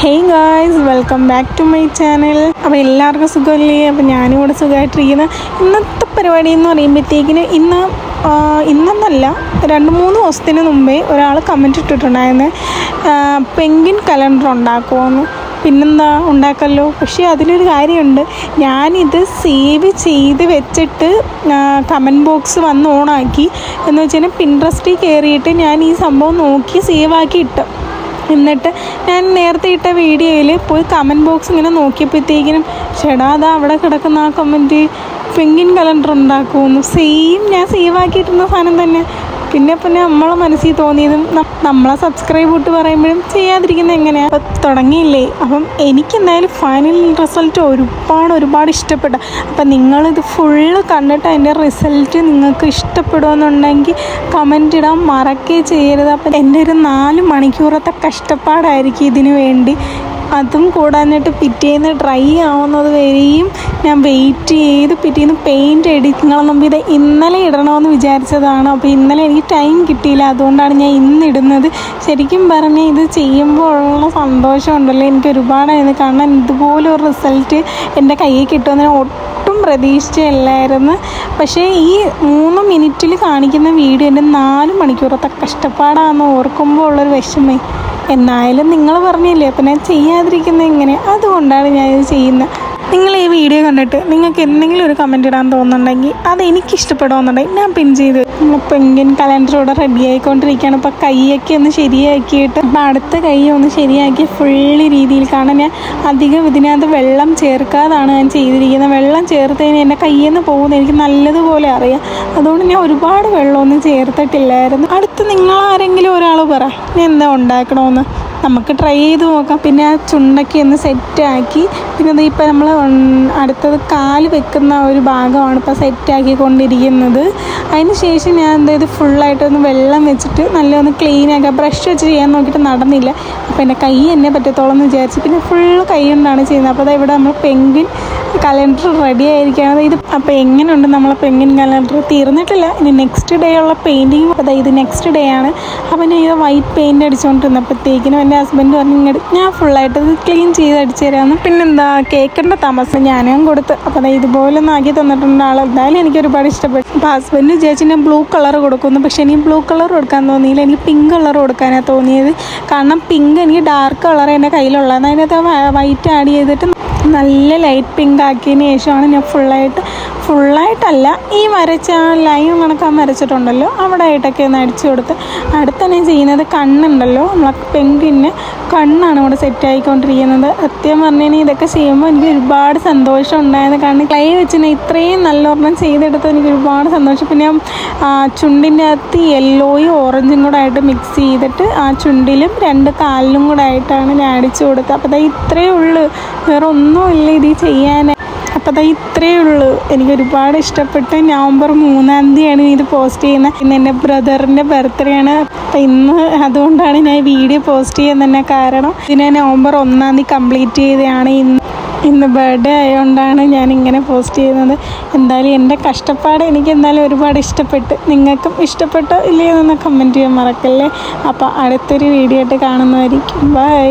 Hey guys, welcome back to my channel. അപ്പോൾ എല്ലാവർക്കും സുഖമല്ലേ? അപ്പോൾ ഞാനും ഇവിടെ സുഖമായിട്ടിരിക്കുന്നത്. ഇന്നത്തെ പരിപാടി എന്ന് പറയുമ്പോഴത്തേക്കിന് ഇന്നല്ല 2-3 ദിവസത്തിന് മുമ്പേ ഒരാൾ കമൻറ്റ് ഇട്ടിട്ടുണ്ടായിരുന്നു, പെൻഗ്വിൻ കലണ്ടർ ഉണ്ടാക്കുമോയെന്ന്. പിന്നെന്താ, ഉണ്ടാക്കല്ലോ. പക്ഷേ അതിലൊരു കാര്യമുണ്ട്, ഞാനിത് സേവ് ചെയ്ത് വെച്ചിട്ട് കമൻറ്റ് ബോക്സ് വന്ന് ഓണാക്കി എന്ന് വെച്ചാൽ പിൻട്രസ്റ്റിൽ കയറിയിട്ട് ഞാൻ ഈ സംഭവം നോക്കി സേവാക്കി ഇട്ടു. എന്നിട്ട് ഞാൻ നേരത്തെ ഇട്ട വീഡിയോയിൽ പോയി കമൻറ്റ് ബോക്സ് ഇങ്ങനെ നോക്കിയപ്പോഴത്തേക്കിനും ചേടാ അതാ അവിടെ കിടക്കുന്ന ആ കമൻറ്റ് പെൻഗ്വിൻ കലണ്ടർ ഉണ്ടാക്കുമെന്ന്. സെയിം ഞാൻ സേവാക്കിയിട്ടിരുന്ന സാധനം തന്നെ. പിന്നെ നമ്മളെ മനസ്സിൽ തോന്നിയതും നമ്മളെ സബ്സ്ക്രൈബ് ഇട്ട് പറയുമ്പോഴും ചെയ്യാതിരിക്കുന്നത് എങ്ങനെയാണ്. അപ്പം തുടങ്ങിയില്ലേ. അപ്പം എനിക്കെന്തായാലും ഫൈനൽ റിസൾട്ട് ഒരുപാട് ഇഷ്ടപ്പെട്ടു. അപ്പം നിങ്ങളിത് ഫുള്ള് കണ്ടിട്ട് അതിൻ്റെ റിസൾട്ട് നിങ്ങൾക്ക് ഇഷ്ടപ്പെടുമെന്നുണ്ടെങ്കിൽ കമൻ്റ് ഇടാൻ മറക്കേ ചെയ്യരുത്. അപ്പം എൻ്റെ ഒരു 4 മണിക്കൂറത്തെ കഷ്ടപ്പാടായിരിക്കും ഇതിനു വേണ്ടി. അതും കൂടാഞ്ഞിട്ട് പിറ്റേന്ന് ഡ്രൈ ആവുന്നത് വരെയും ഞാൻ വെയിറ്റ് ചെയ്ത് പിറ്റേന്ന് പെയിൻറ്റ് എഡിറ്റിങ്ങളെ മുമ്പ് ഇത് ഇന്നലെ ഇടണമെന്ന് വിചാരിച്ചതാണ്. അപ്പോൾ ഇന്നലെ എനിക്ക് ടൈം കിട്ടിയില്ല, അതുകൊണ്ടാണ് ഞാൻ ഇന്നിടുന്നത്. ശരിക്കും പറഞ്ഞാൽ ഇത് ചെയ്യുമ്പോൾ ഉള്ള സന്തോഷമുണ്ടല്ലോ എനിക്ക് ഒരുപാടായിരുന്നു. കാരണം ഇതുപോലെ ഒരു റിസൾട്ട് എൻ്റെ കയ്യിൽ കിട്ടുമെന്ന് ഒട്ടും പ്രതീക്ഷിച്ചല്ലായിരുന്നു. പക്ഷേ ഈ 3 മിനിറ്റിൽ കാണിക്കുന്ന വീഡിയോ എൻ്റെ 4 മണിക്കൂറത്തെ കഷ്ടപ്പാടാണെന്ന് ഓർക്കുമ്പോൾ ഉള്ളൊരു വിഷമേ. എന്നായാലും നിങ്ങൾ പറഞ്ഞില്ലേ, അപ്പം ഞാൻ ചെയ്യാതിരിക്കുന്നത് എങ്ങനെ, അതുകൊണ്ടാണ് ഞാനിത് ചെയ്യുന്നത്. നിങ്ങൾ ഈ വീഡിയോ കണ്ടിട്ട് നിങ്ങൾക്ക് എന്തെങ്കിലും ഒരു കമൻറ്റ് ഇടാൻ തോന്നുന്നുണ്ടെങ്കിൽ അത് എനിക്ക് ഇഷ്ടപ്പെടുമെന്നുണ്ടെങ്കിൽ ഞാൻ പിൻ ചെയ്ത് നമ്മൾ പെൻഗ്വിൻ കലണ്ടറോടെ റെഡി ആയിക്കൊണ്ടിരിക്കുകയാണ്. ഇപ്പോൾ കൈയൊക്കെ ഒന്ന് ശരിയാക്കിയിട്ട് അപ്പം അടുത്ത കൈ ഒന്ന് ശരിയാക്കി ഫുള്ള് രീതിയിൽ. കാരണം ഞാൻ അധികം ഇതിനകത്ത് വെള്ളം ചേർക്കാതാണ് ഞാൻ ചെയ്തിരിക്കുന്നത്. വെള്ളം ചേർത്തതിന് എൻ്റെ കയ്യിൽ നിന്ന് പോകുന്നത് എനിക്ക് നല്ലതുപോലെ അറിയാം. അതുകൊണ്ട് ഞാൻ ഒരുപാട് വെള്ളമൊന്നും ചേർത്തിട്ടില്ലായിരുന്നു. അടുത്ത് നിങ്ങളാരെങ്കിലും ഒരാൾ പറ ഞാൻ എന്താ ഉണ്ടാക്കണമെന്ന്, നമുക്ക് ട്രൈ ചെയ്ത് നോക്കാം. പിന്നെ ആ ചുണ്ടൊക്കെ ഒന്ന് സെറ്റാക്കി, പിന്നെ ഇപ്പം നമ്മൾ അടുത്തത് കാല് വെക്കുന്ന ഒരു ഭാഗമാണ് ഇപ്പോൾ സെറ്റാക്കിക്കൊണ്ടിരിക്കുന്നത്. അതിന് ശേഷം ഞാൻ എന്തായത് ഫുള്ളായിട്ടൊന്ന് വെള്ളം വെച്ചിട്ട് നല്ലൊന്ന് ക്ലീനാക്കുക. ബ്രഷ് വെച്ച് ചെയ്യാൻ നോക്കിയിട്ട് നടന്നില്ല. അപ്പോൾ എൻ്റെ കൈ എന്നെ പറ്റത്തോളം എന്ന് വിചാരിച്ച് പിന്നെ ഫുള്ള് കൈ കൊണ്ടാണ് ചെയ്യുന്നത്. അപ്പോൾ ഇവിടെ നമ്മൾ പെൻഗ്വിൻ കലണ്ടർ റെഡി ആയിരിക്കുകയാണ്. ഇത് അപ്പോൾ എങ്ങനെയുണ്ട് നമ്മളെ പെൻഗ്വിൻ കലണ്ടർ? തീർന്നിട്ടില്ല, ഇനി നെക്സ്റ്റ് ഡേ ഉള്ള പെയിൻറ്റിങ്. അപ്പോൾ ഇത് നെക്സ്റ്റ് ഡേ ആണ്. അപ്പോൾ ഞാൻ ഇത് വൈറ്റ് പെയിൻറ്റ് അടിച്ചുകൊണ്ടിരുന്നപ്പോഴത്തേക്കിനും എൻ്റെ ഹസ്ബൻഡ് പറഞ്ഞു ഞാൻ ഫുള്ളായിട്ട് ഇത് ക്ലീൻ ചെയ്ത് അടിച്ചു തരാമെന്ന്. പിന്നെന്താ, കേൾക്കേണ്ട താമസം ഞാനും കൊടുത്ത്. അപ്പോൾ ഇതുപോലെ ഒന്ന് ആക്കി തന്നിട്ടുണ്ട് ആൾ. എന്തായാലും എനിക്ക് ഒരുപാട് ഇഷ്ടപ്പെട്ടു. അപ്പോൾ ഹസ്ബൻഡ് വിചാരിച്ച് ഞാൻ ബ്ലൂ കളർ കൊടുക്കുന്നു. പക്ഷേ എനിക്ക് ബ്ലൂ കളർ കൊടുക്കാൻ തോന്നിയില്ല, എനിക്ക് പിങ്ക് കളർ കൊടുക്കാനാണ് തോന്നിയത്. കാരണം പിങ്ക് എനിക്ക് ഡാർക്ക് കളർ എൻ്റെ കയ്യിലുള്ളത്. അതിനകത്ത് വൈറ്റ് ആഡ് ചെയ്തിട്ട് നല്ല ലൈറ്റ് പിങ്ക് ആക്കിയതിന് ശേഷമാണ് ഞാൻ ഫുള്ളായിട്ടല്ല, ഈ വരച്ച ലൈൻ കണക്കാൻ വരച്ചിട്ടുണ്ടല്ലോ അവിടെ ആയിട്ടൊക്കെ ഒന്ന് അടിച്ചു കൊടുത്ത്. അടുത്തന്നെ ചെയ്യുന്നത് കണ്ണുണ്ടല്ലോ, നമ്മളെ പെൻഗ്വിന് കണ്ണാണ് ഇവിടെ സെറ്റായിക്കൊണ്ടിരിക്കുന്നത്. സത്യം പറഞ്ഞാൽ ഇതൊക്കെ ചെയ്യുമ്പോൾ എനിക്ക് ഒരുപാട് സന്തോഷം ഉണ്ടായത്. കാരണം ക്ലേ വെച്ചിട്ട് ഇത്രയും നല്ലൊരെണ്ണം ചെയ്തെടുത്ത് എനിക്ക് ഒരുപാട് സന്തോഷം. പിന്നെ ചുണ്ടിൻ്റെ അകത്ത് യെല്ലോയും ഓറഞ്ചും കൂടെ ആയിട്ട് മിക്സ് ചെയ്തിട്ട് ആ ചുണ്ടിലും 2 കാലിലും കൂടെ ആയിട്ടാണ് ഞാൻ അടിച്ചു കൊടുത്തത്. അപ്പോൾ ഇത്രയേ ഉള്ളൂ, വേറെ ഒന്നുമില്ല ഇത് ചെയ്യാൻ. അപ്പോൾ ഇത്രയേ ഉള്ളൂ. എനിക്ക് ഒരുപാട് ഇഷ്ടപ്പെട്ട്. നവംബർ 3-ാം തീയതിയാണ് ഇത് പോസ്റ്റ് ചെയ്യുന്നത്. ഇന്ന് എൻ്റെ ബ്രദറിൻ്റെ ബർത്ത്ഡേ ആണ്. അപ്പോൾ ഇന്ന് അതുകൊണ്ടാണ് ഞാൻ വീഡിയോ പോസ്റ്റ് ചെയ്യാൻ തന്നെ കാരണം. ഇതിനെ നവംബർ 1-ാം തീയതി കംപ്ലീറ്റ് ചെയ്തതാണ്. ഇന്ന് ബർത്ത്ഡേ ആയതുകൊണ്ടാണ് ഞാനിങ്ങനെ പോസ്റ്റ് ചെയ്യുന്നത്. എന്തായാലും എൻ്റെ കഷ്ടപ്പാട് എനിക്ക് എന്തായാലും ഒരുപാട് ഇഷ്ടപ്പെട്ട്. നിങ്ങൾക്കും ഇഷ്ടപ്പെട്ടോ ഇല്ലയോ എന്ന് കമൻറ്റ് ചെയ്യാൻ മറക്കല്ലേ. അപ്പോൾ അടുത്തൊരു വീഡിയോ ആയിട്ട് കാണുന്നതായിരിക്കും. ബൈ.